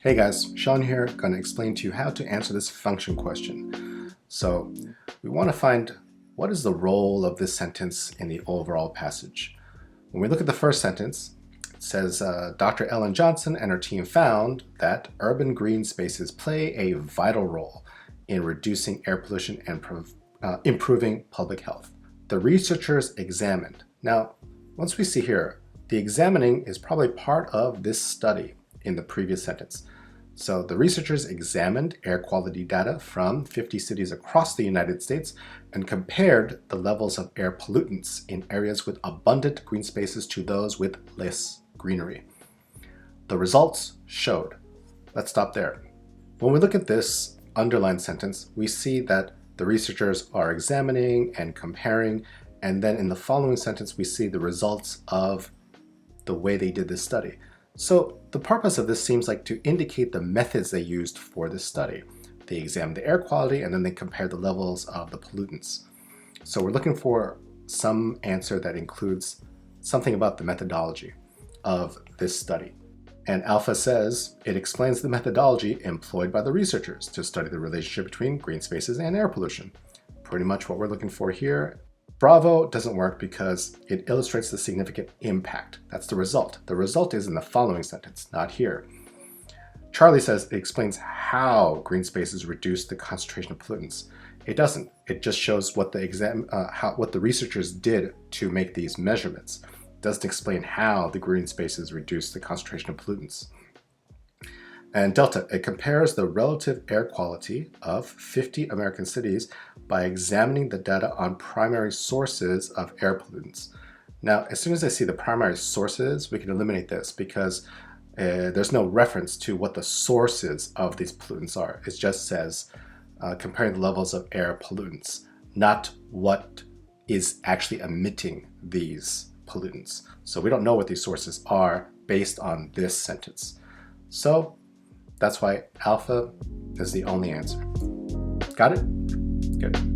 Hey guys, Sean here, going to explain to you how to answer this function question. So we want to find what is the role of this sentence in the overall passage. When we look at the first sentence, it says Dr. Ellen Johnson and her team found that urban green spaces play a vital role in reducing air pollution and improving public health. The researchers examined. Now, once we see here, the examining is probably part of this study in the previous sentence. So the researchers examined air quality data from 50 cities across the United States and compared the levels of air pollutants in areas with abundant green spaces to those with less greenery. The results showed. Let's stop there. When we look at this underlined sentence, we see that the researchers are examining and comparing, and then in the following sentence we see the results of the way they did this study. So the purpose of this seems like to indicate the methods they used for this study. They examined the air quality and then they compared the levels of the pollutants. So we're looking for some answer that includes something about the methodology of this study. And Alpha says it explains the methodology employed by the researchers to study the relationship between green spaces and air pollution. Pretty much what we're looking for here. Bravo doesn't work because it illustrates the significant impact. That's the result. The result is in the following sentence, not here. Charlie says it explains how green spaces reduce the concentration of pollutants. It doesn't. It just shows what the researchers did to make these measurements. It doesn't explain how the green spaces reduce the concentration of pollutants. And Delta, it compares the relative air quality of 50 American cities by examining the data on primary sources of air pollutants. Now, as soon as I see the primary sources, we can eliminate this because there's no reference to what the sources of these pollutants are. It just says comparing the levels of air pollutants, not what is actually emitting these pollutants. So we don't know what these sources are based on this sentence. So that's why alpha is the only answer. Got it? Good.